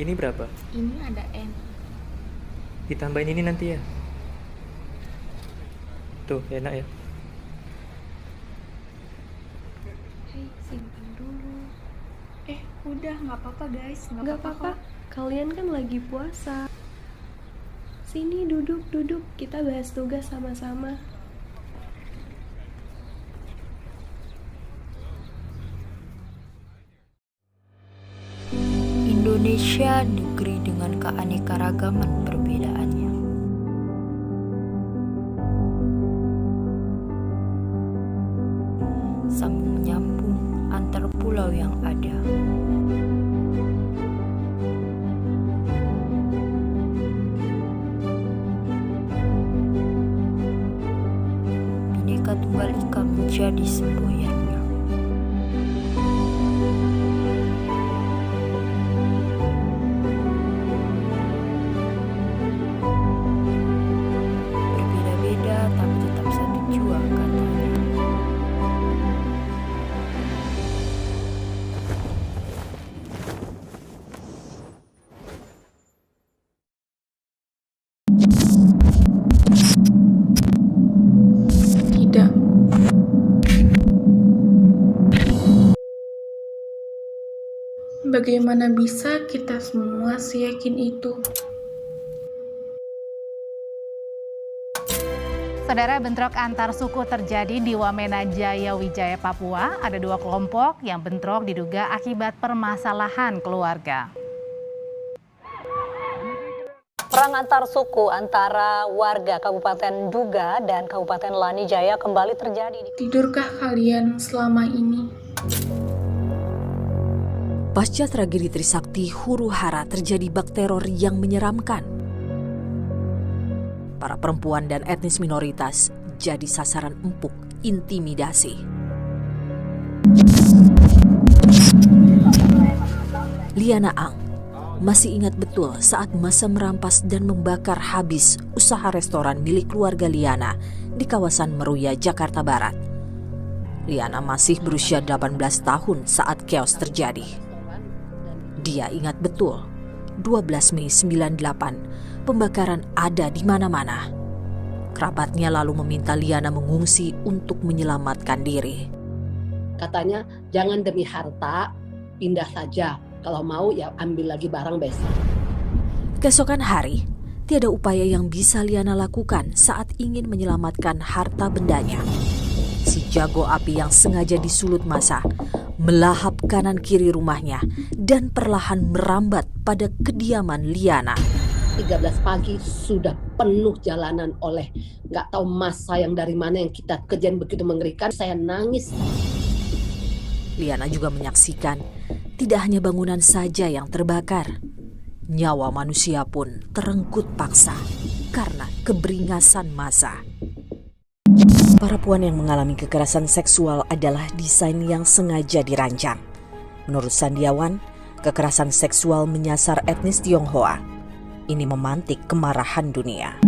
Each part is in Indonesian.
Ini berapa? Ini ada N. Ditambahin ini nanti ya. Tuh, enak ya. Hei, simpan dulu. Udah, nggak apa-apa guys. Nggak apa-apa, kalian kan lagi puasa. Sini duduk, kita bahas tugas sama-sama. Indonesia negeri dengan keanekaragaman perbedaannya. Sambung menyambung antar pulau yang ada. Bhinneka Tunggal Ika menjadi semboyannya. Berbeda-beda tapi tetap satu jua katanya. Tidak. Bagaimana bisa kita semua seyakin itu? Saudara, bentrok antar suku terjadi di Wamena Jaya Wijaya, Papua. Ada dua kelompok yang bentrok diduga akibat permasalahan keluarga. Perang antar suku antara warga Kabupaten Duga dan Kabupaten Lanijaya kembali terjadi. Tidurkah kalian selama ini? Pasca tragedi Trisakti, huru-hara terjadi bak teror yang menyeramkan. Para perempuan dan etnis minoritas jadi sasaran empuk intimidasi. Liana Ang masih ingat betul saat masa merampas dan membakar habis usaha restoran milik keluarga Liana di kawasan Meruya, Jakarta Barat. Liana masih berusia 18 tahun saat chaos terjadi. Dia ingat betul, 12 Mei 98, pembakaran ada di mana-mana. Kerabatnya lalu meminta Liana mengungsi untuk menyelamatkan diri. Katanya, jangan demi harta, pindah saja. Kalau mau ya ambil lagi barang besok. Keesokan hari, tiada upaya yang bisa Liana lakukan saat ingin menyelamatkan harta bendanya. Si jago api yang sengaja disulut massa melahap kanan kiri rumahnya dan perlahan merambat pada kediaman Liana. 13 pagi sudah penuh jalanan oleh nggak tahu massa yang dari mana yang kita kejadian begitu mengerikan. Saya nangis. Liana juga menyaksikan tidak hanya bangunan saja yang terbakar, nyawa manusia pun terenggut paksa karena keberingasan massa. Para puan yang mengalami kekerasan seksual adalah desain yang sengaja dirancang. Menurut Sandiawan, kekerasan seksual menyasar etnis Tionghoa. Ini memantik kemarahan dunia.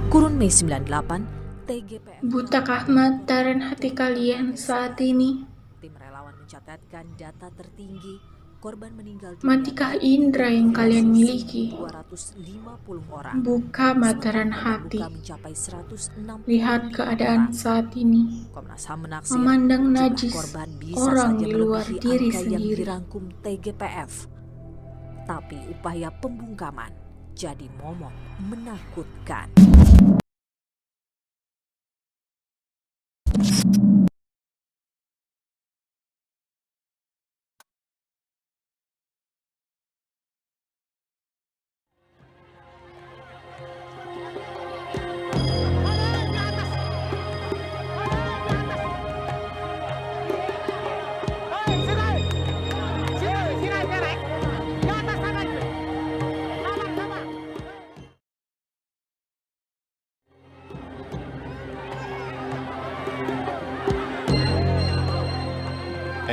Kurun Mei 98, TGPF. Butakah mataran hati kalian saat ini? Tim relawan mencatatkan data tertinggi korban meninggal dunia. Matikah indera yang kalian miliki? 250 orang. Buka mataran hati. Mencapai 160 Lihat keadaan saat ini. Komnas HAM menaksir Memandang jumlah najis korban bisa orang saja di luar melebihi diri angka yang sendiri. dirangkum TGPF. Tapi upaya pembungkaman jadi momok menakutkan.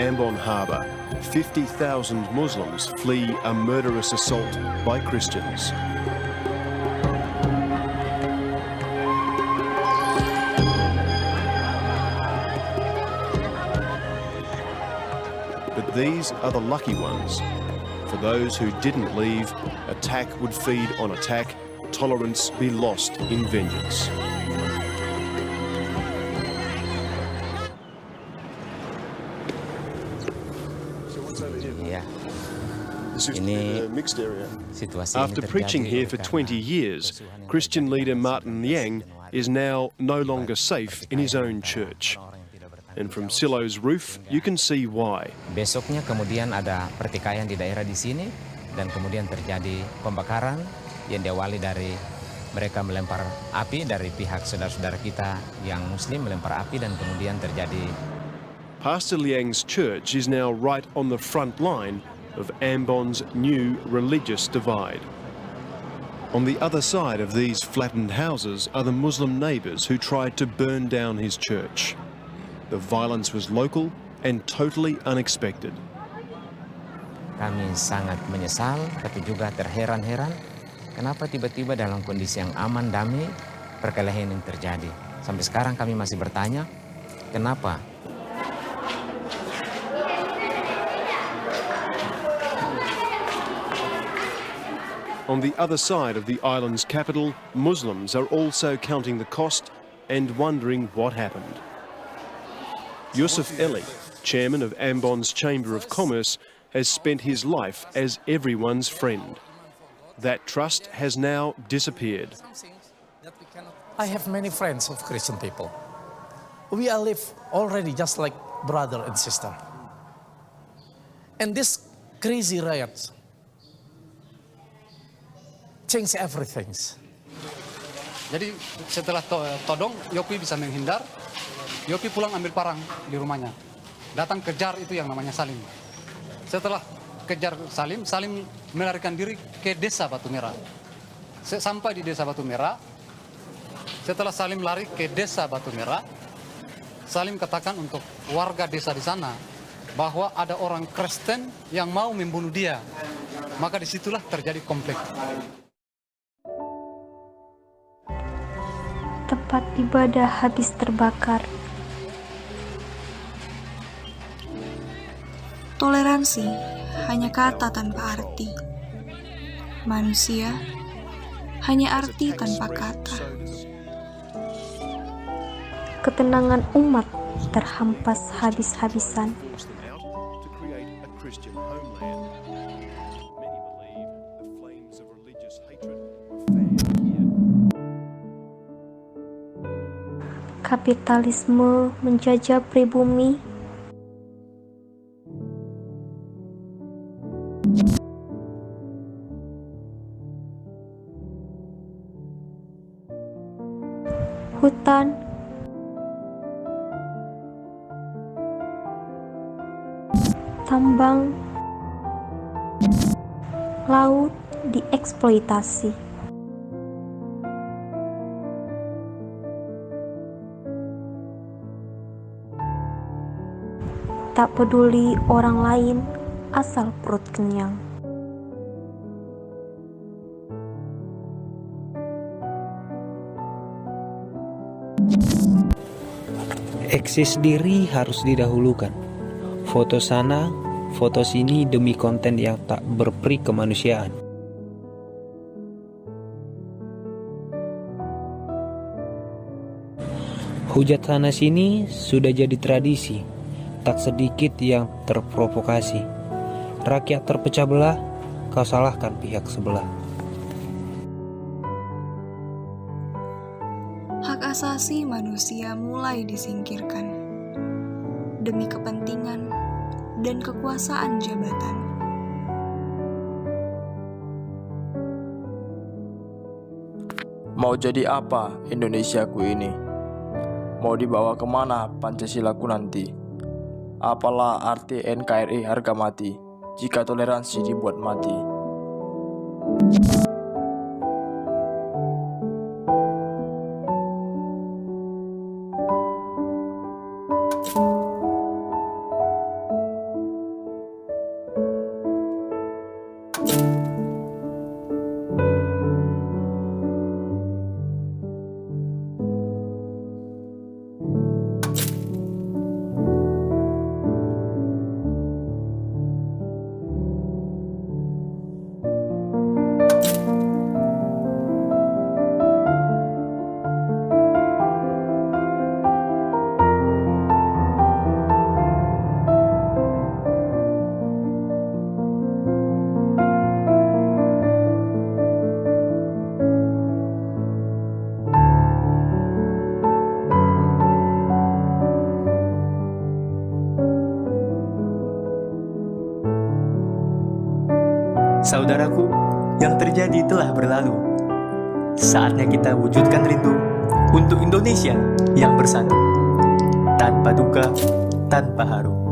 Ambon Harbour, 50,000 Muslims flee a murderous assault by Christians. But these are the lucky ones. For those who didn't leave, attack would feed on attack, tolerance be lost in vengeance. Ini mixed area. situasi After preaching here for 20 years, Christian leader Martin Liang is now no longer safe in his own church. And from Silo's roof, you can see why. Besoknya kemudian ada pertikaian di daerah di sini dan kemudian terjadi pembakaran yang diawali dari mereka melempar api dari pihak saudara-saudara kita yang muslim melempar api dan kemudian terjadi. Pastor Liang's church is now right on the front line of Ambon's new religious divide. On the other side of these flattened houses are the Muslim neighbours who tried to burn down his church. The violence was local and totally unexpected. Kami sangat menyesal tapi juga terheran-heran kenapa tiba-tiba dalam kondisi yang aman damai perkelahian yang terjadi. Sampai sekarang kami masih bertanya kenapa. On the other side of the island's capital, Muslims are also counting the cost and wondering what happened. Yusuf Eli, chairman of Ambon's Chamber of Commerce, has spent his life as everyone's friend. That trust has now disappeared. I have many friends of Christian people. We are live already just like brother and sister. And this crazy riots change everything. Jadi setelah todong, Yopi bisa menghindar. Yopi pulang ambil parang di rumahnya. Datang kejar itu yang namanya Salim. Setelah kejar Salim, Salim melarikan diri ke desa Batu Merah. Sampai di desa Batu Merah, setelah Salim lari ke desa Batu Merah, Salim katakan untuk warga desa di sana bahwa ada orang Kristen yang mau membunuh dia. Maka disitulah terjadi konflik. Tempat ibadah habis terbakar. Toleransi hanya kata tanpa arti. Manusia hanya arti tanpa kata. Ketenangan umat terhampas habis-habisan. Kapitalisme menjajah pribumi. Hutan, tambang, laut dieksploitasi. Tak peduli orang lain, asal perut kenyang. Eksis diri harus didahulukan. Foto sana, foto sini demi konten yang tak berperi kemanusiaan. Hujat sana sini sudah jadi tradisi. Tak sedikit yang terprovokasi. Rakyat terpecah belah, kau salahkan pihak sebelah. Hak asasi manusia mulai disingkirkan demi kepentingan dan kekuasaan jabatan. Mau jadi apa Indonesiaku ini? Mau dibawa kemana Pancasilaku nanti? Apalah arti NKRI harga mati jika toleransi dibuat mati? Saudaraku, yang terjadi telah berlalu. Saatnya kita wujudkan rindu untuk Indonesia yang bersatu, tanpa duka, tanpa haru.